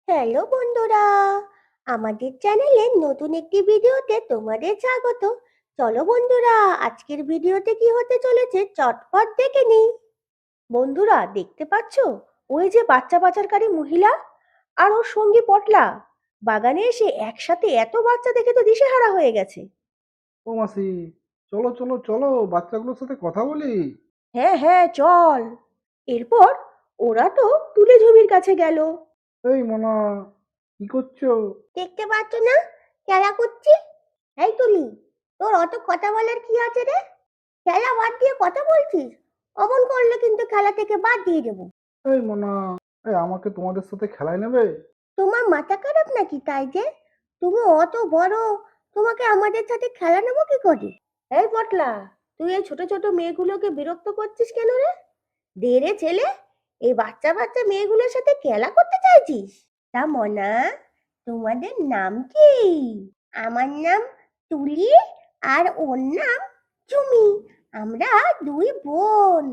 Hello বন্ধুরা, আমাদের চ্যানেলে নতুন একটি ভিডিওতে তোমাদের স্বাগত। চলো বন্ধুরা, আজকের ভিডিওতে কি হতে চলেছে চটপট দেখে নিই। বন্ধুরা, দেখতে পাচ্ছো ওই যে বাচ্চা পাচারকারী মহিলা আর ওর সঙ্গী পটলা বাগানে এসে একসাথে এত বাচ্চা দেখে তো দিশেহারা হয়ে গেছে। ও মাসি, চলো চলো চলো, বাচ্চাগুলোর সাথে কথা বলি। হ্যাঁ হ্যাঁ, চল। এরপর ওরা তো তুলে ঝুমির কাছে গেল। এই মনা, কি করছো? দেখতে পাচ্ছ না, খেলা করছি। এই তুলি, তোর অত কথা বলার কি আছে রে? খেলা বাদ দিয়ে কথা বলছিস? অমন করলে কিন্তু খেলা থেকে বাদ দিয়ে দেবো। এই মনা, এই আমাকে তোমাদের সাথে খেলায় নেবে? তোমার মাথা খারাপ নাকি তাই যে? তুমি অত বড়, তোমাকে আমাদের সাথে খেলা নেবো কি করে? এই পটলা, তুই এই ছোট ছোট মেয়েগুলোকে বিরক্ত করছিস কেন রে? দে রে ছেলে, এই বাচ্চা বাচ্চা মেয়েগুলোর সাথে খেলা করতে চাইছিস? তা মনা, তোমাদের নাম কি? আমার নাম তুলি, আর ওর নাম চুমি। আমরা দুই বোন।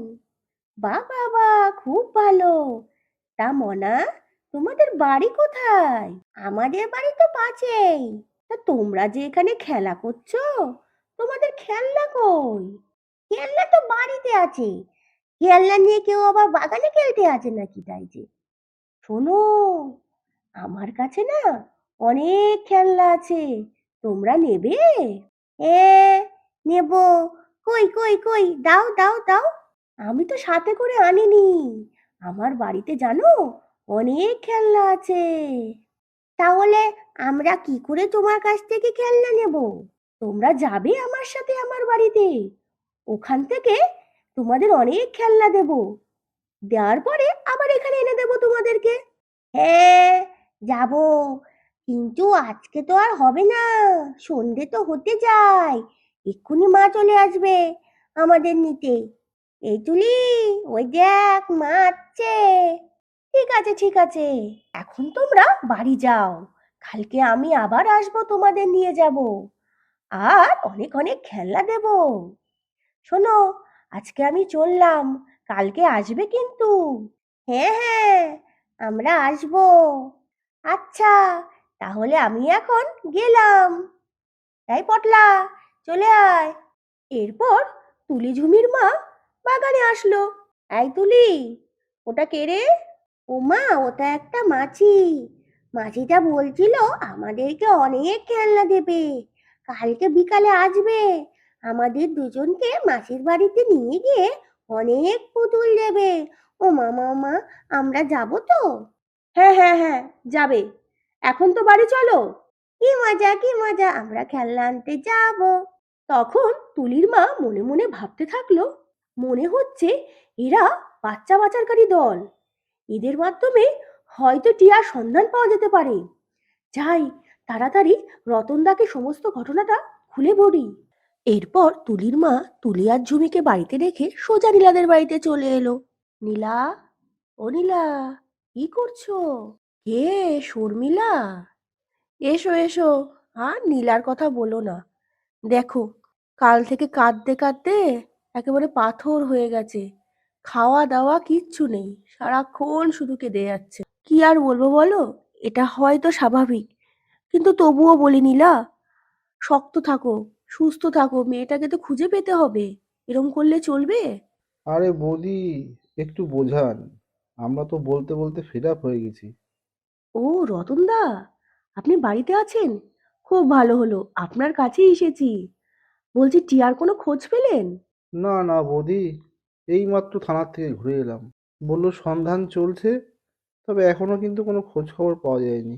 বাহ বাহ বাহ, খুব ভালো। তা মনা, তোমাদের বাড়ি কোথায়? আমাদের বাড়ি তো পাশেই। তা তোমরা যে এখানে খেলা করছো, তোমাদের খেলনা কই? খেলনা তো বাড়িতে আছে। খেলনা নিয়ে কেউ আবার বাগানে খেলতে আছে নাকি তাই যে? শোনো, আমার কাছে না অনেক খেলনা আছে, তোমরা নেবে? হ্যাঁ, নেব। কই কই কই, দাও দাও দাও। আমি তো সাথে করে আনিনি, আমার বাড়িতে জানো অনেক খেলনা আছে। তাহলে আমরা কি করে তোমার কাছ থেকে খেলনা নেব? তোমরা যাবে আমার সাথে আমার বাড়িতে, ওখান থেকে তোমাদের অনেক খেলনা দেব। দেওয়ার পরে আবার এখানে এনে দেব তোমাদেরকে। হ্যাঁ, যাব, কিন্তু আজকে তো আর হবে না, সন্ধে তো হতে যায়। এক্ষুনি মা চলে আসবে আমাদের নিতে। এই তুলি, ওই দেখ মা আসছে। ঠিক আছে ঠিক আছে, এখন তোমরা বাড়ি যাও, কালকে আমি আবার আসবো, তোমাদের নিয়ে যাব, আর অনেক অনেক খেলনা দেব। শোনো, আজকে আমি চললাম, কালকে আসবে কিন্তু। হ্যাঁ হ্যাঁ, আমরা আসবো। আচ্ছা, তাহলে আমি এখন গেলাম। তাই পটলা, চলে আয়। এরপর তুলি ঝুমির মা বাগানে আসলো। এই তুলি, ওটা কে রে? ও মা, ওটা একটা মাছি। মাছিটা বলছিল আমাদেরকে অনেক খেলনা দেবে, কালকে বিকালে আসবে, আমাদের দুজনকে মাসির বাড়িতে নিয়ে গিয়ে অনেক পুতুল দেবে। ও মামা মা, আমরা যাব তো? হ্যাঁ হ্যাঁ হ্যাঁ, যাবে। এখন তো বাড়ি চলো। কি মজা কি মজা, আমরা খেলনা আনতে যাব। তখন তুলির মা মনে মনে ভাবতে থাকলো, মনে হচ্ছে এরা বাচ্চা পাচারকারী দল, এদের মাধ্যমে হয়তো টিয়ার সন্ধান পাওয়া যেতে পারে। যাই, তাড়াতাড়ি রতনদাকে সমস্ত ঘটনাটা খুলে বলি। এরপর তুলির মা তুলি আর ঝুমিকে বাড়িতে রেখে সোজা নীলাদের বাড়িতে চলে এলো। নীলা, ও নীলা, কি করছো? কে? শর্মিলা? এসো এসো। আর নীলার কথা বলো না, দেখো, কাল থেকে কাঁদতে কাঁদতে একেবারে পাথর হয়ে গেছে। খাওয়া দাওয়া কিচ্ছু নেই, সারাক্ষণ শুধু কেঁদে যাচ্ছে। কি আর বলবো বলো, এটা হয়তো স্বাভাবিক, কিন্তু তবুও বলি নীলা, শক্ত থাকো, সুস্থ থাকো, মেয়েটাকে তো খুঁজে পেতে হবে, এরম করলে চলবে? আরে বৌদি, একটু বোঝান। আমরা তো বলতে বলতে ফেড আপ হয়ে গেছি। ও রতনদা, আপনি বাড়িতে আছেন? খুব ভালো হলো, আপনার কাছেই এসেছি। বলছি, টিয়ার কোনো খোঁজ পেলেন? না না বৌদি, এইমাত্র থানার থেকে ঘুরে এলাম। বললো সন্ধান চলছে, তবে এখনো কিন্তু কোনো খোঁজ খবর পাওয়া যায়নি।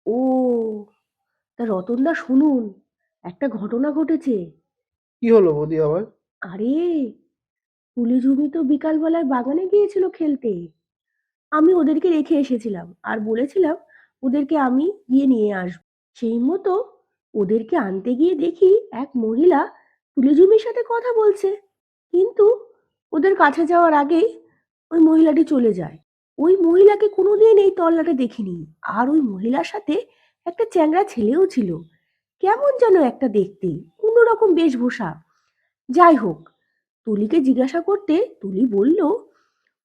ও, তা রতনদা শুনুন, একটা ঘটনা ঘটেছে। কি হলো বৌদি আবার? আরে, তুলি ঝুমি তো বিকালবেলায় বাগানে গিয়েছিল খেলতে, আমি ওদেরকে রেখে এসেছিলাম আর বলেছিলাম ওদেরকে আমি গিয়ে নিয়ে আসবো। সেই মতো ওদেরকে আনতে গিয়ে দেখি এক মহিলা তুলি ঝুমির সাথে কথা বলছে, কিন্তু ওদের কাছে যাওয়ার আগেই ওই মহিলাটি চলে যায়। ওই মহিলাকে কোনোদিন এই তল্লাটে দেখিনি। আর ওই মহিলার সাথে একটা চ্যাংড়া ছেলেও ছিল, কেমন যেন একটা দেখতে, অন্যরকম বেশভূষা। যাই হোক, তুলিকে জিজ্ঞাসা করতে তুলি বলল,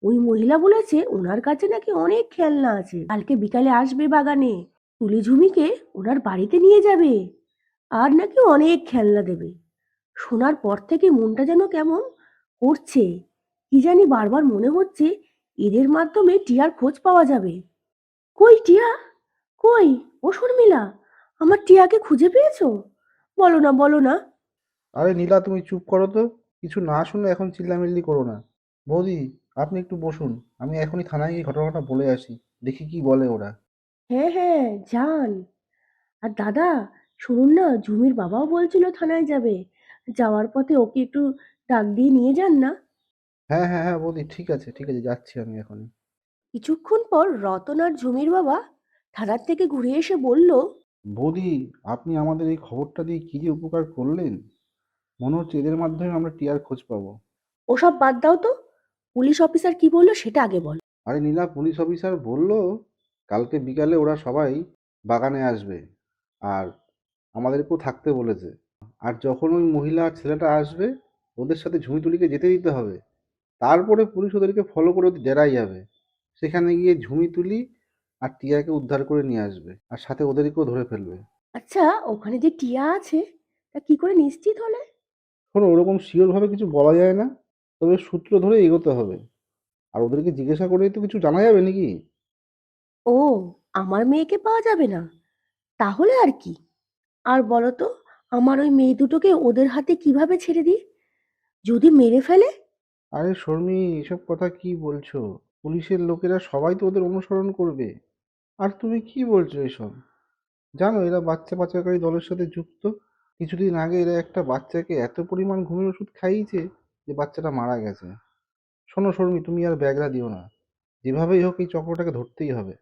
ওই মহিলা বলেছে ওনার কাছে নাকি অনেক খেলনা আছে, কালকে বিকালে আসবে বাগানে, তুলি ঝুমিকে ওনার বাড়িতে নিয়ে যাবে আর নাকি অনেক খেলনা দেবে। শোনার পর থেকে মনটা যেন কেমন করছে, কি জানি বারবার মনে হচ্ছে এদের মাধ্যমে টিয়ার খোঁজ পাওয়া যাবে। কই টিয়া, কই? ও শর্মিলা, আমার টিয়াকে খুঁজে পেয়েছো? বলো না, বলো না। আরে নীলা, তুমি চুপ করো তো। কিছু না শুনে এখন চিল্লামিল্লি করো না। বৌদি, আপনি একটু বসুন। আমি এখনই থানায় গিয়ে ঘটনাটা বলে আসি, দেখি কি বলে ওরা। হ্যাঁ হ্যাঁ, যান। আর দাদা, শুনুন না, ঝুমির বাবাও বলছিল থানায় যাবে, যাওয়ার পথে ওকে একটু ডাক দিয়ে নিয়ে যান না। হ্যাঁ হ্যাঁ হ্যাঁ বৌদি, ঠিক আছে ঠিক আছে, যাচ্ছি আমি এখনই। কিছুক্ষণ পর রতন আর ঝুমির বাবা থানার থেকে ঘুরে এসে বলল, বৌদি, আপনি আমাদের এই খবরটা দিয়ে কি যে উপকার করলেন। মনে হচ্ছে এদের মাধ্যমে আমরা টিয়ার খোঁজ পাবো। ওসব বাদ দাও তো, পুলিশ অফিসার কি বললো সেটা আগে বল। আরে নীলা, পুলিশ অফিসার বলল কালকে বিকালে ওরা সবাই বাগানে আসবে আর আমাদেরকেও থাকতে বলেছে। আর যখন ওই মহিলা আর ছেলেটা আসবে, ওদের সাথে ঝুমিতুলিকে যেতে দিতে হবে। তারপরে পুলিশ ওদেরকে ফলো করে ওদের ডেরায় যাবে। সেখানে গিয়ে ঝুমিতুলি আর টিয়াকে উদ্ধার করে নিয়ে আসবে আর সাথে ওদেরকেও ধরে ফেলবে। আচ্ছা, ওখানে যে টিয়া আছে তা কি করে নিশ্চিত হলে? শোনো, ওরকম শিওর ভাবে কিছু বলা যায় না, তবে সূত্র ধরে এগোতে হবে। আর ওদেরকে জিজ্ঞাসা করেই তো কিছু জানা যাবে নাকি? ও, আমার মেয়েকে পাওয়া যাবে না? তাহলে আর কি? আর বলো তো, আমার ওই মেয়ে দুটোকে ওদের হাতে কিভাবে ছেড়ে দিই? যদি মেরে ফেলে? আরে শর্মি, এসব কথা কি বলছো? পুলিশের লোকেরা সবাই তো ওদের অনুসরণ করবে। আর তুমি কি বলছো এসব? জানো এরা বাচ্চা পাচারকারী দলের সাথে যুক্ত। কিছুদিন আগে এরা একটা বাচ্চাকে এত পরিমাণ ঘুমের ওষুধ খাইয়েছে যে বাচ্চাটা মারা গেছে। শোনো শর্মি, তুমি আর ব্যাগরা দিও না। যেভাবেই হোক এই চক্রটাকে ধরতেই হবে।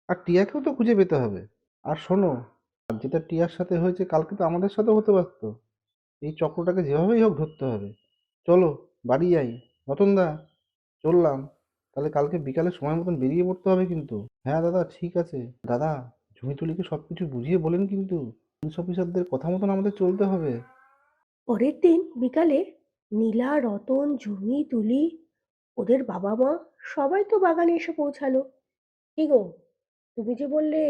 আর টিয়াকেও তো খুঁজে পেতে হবে। আর শোনো, আর যেটা টিয়ার সাথে হয়েছে কালকে তো আমাদের সাথেও হতে পারতো। এই চক্রটাকে যেভাবেই হোক ধরতে হবে। চলো, বাড়ি যাই। রতনদা, চললাম। তাহলে কালকে বিকালে সময় মতন বেরিয়ে পড়তে হবে কিন্তু। হ্যাঁ দাদা, ঠিক আছে। দাদা, ঝুমিতুলিকে সবকিছু বুঝিয়ে বলেন কিন্তু। পুলিশ অফিসারদের কথা মতন আমাদের চলতে হবে। পরের দিন বিকালে নীলা, রতন, ঝুমি, তুলি, ওদের বাবা মা সবাই তো বাগানে এসে পৌঁছালো। কি গো, তুমি যে বললে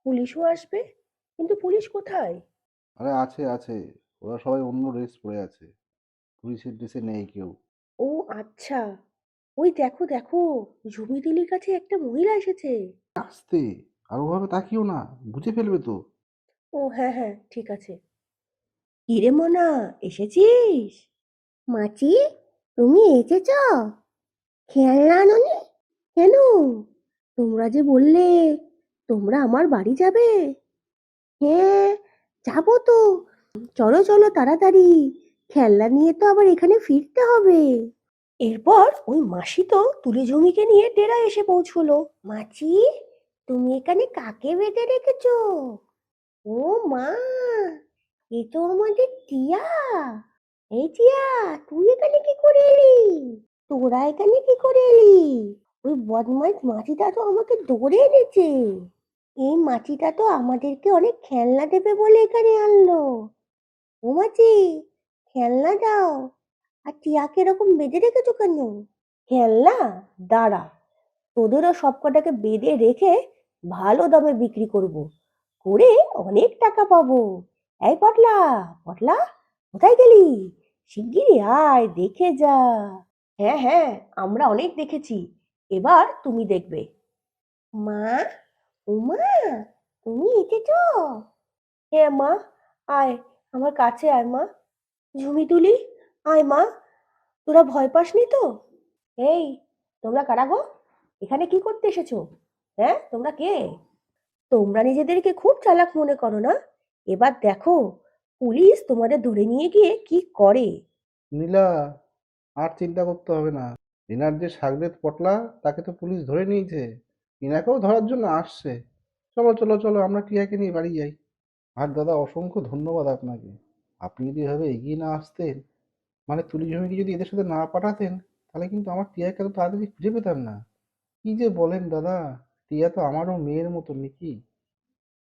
পুলিশও আসবে, কিন্তু পুলিশ কোথায়? আরে আছে আছে, ওরা সবাই অন্য ড্রেস পরে আছে। পুলিশের ড্রেসে নেই কেউ। ও আচ্ছা, ওই দেখো দেখো, ঝুমি দিলির কাছে একটা মহিলা এসেছে। আস্তে, আর ওভাবে তাকিও না, বুঝে ফেলবে তো। ও হ্যাঁ হ্যাঁ, ঠিক আছে। কিরে মোনা, এসেছিস? মাছি, তুমি এসেছ? খেলনা আনোনি কেন? তোমরা যে বললে তোমরা আমার বাড়ি যাবে। হ্যাঁ, যাবো তো। চলো চলো তাড়াতাড়ি, খেলনা নিয়ে তো আবার এখানে ফিরতে হবে। এরপর ওই মাসি তো তুলে ঝুমিকে নিয়ে ডেরায় এসে পৌঁছলো। মাছি, তুমি এখানে কাকে বেঁধে রেখেছো? ও মা, এ তো আমাদের টিয়া। এই টিয়া, তুই এখানে কি করে এলি? তোরা এখানে কি করে এলি? ওই বদমাইশ মাছিটা তো আমাকে ধরে এনেছে। এই মাছিটা তো আমাদেরকে অনেক খেলনা দেবে বলে এখানে আনলো। ও মাছি, খেলনা দাও। আর টিয়াকে এরকম বেঁধে রেখেছো কেন? খেলনা? দাঁড়া, তোদেরও সব কটাকে বেঁধে রেখে ভালো দামে বিক্রি করব, করে অনেক টাকা পাবো। এই পটলা, পটলা, কোথায় গেলি? শিগগিরই আয়, দেখে যা। হ্যাঁ হ্যাঁ, আমরা অনেক দেখেছি, এবার তুমি দেখবে। মা, উমা, তুমি এসেছো? হ্যাঁ মা, আয়, আমার কাছে আয় মা। ঝুমি তুলি, আয় মা, তোরা ভয় পাসনি তো? এই, তোমরা কারা গো? এখানে কি করতে এসেছো? হ্যাঁ, তোমরা কে? তোমরা নিজেদেরকে খুব চালাক মনে করো না? এবার দেখো পুলিশ তোমাদের ধরে নিয়ে গিয়ে কি করে। নীলা, আর চিন্তা করতে হবে না। রিনার যে সাগরেদ পটলা, তাকে তো পুলিশ ধরে নিয়েছে। রিনাকেও ধরার জন্য আসছে। চলো চলো চলো, আমরা টিয়াকে নিয়ে বাড়ি যাই। আর দাদা, অসংখ্য ধন্যবাদ আপনাকে। আপনি যদি এভাবে এগিয়ে না আসতেন, মানে তুলি জমিকে যদি এদের সাথে না পাঠাতেন, তাহলে কিন্তু আমার টিয়াকে তো তাড়াতাড়ি খুঁজে পেতাম না। কি যে বলেন দাদা, টিয়া তো আমারও মেয়ের মতো নাকি।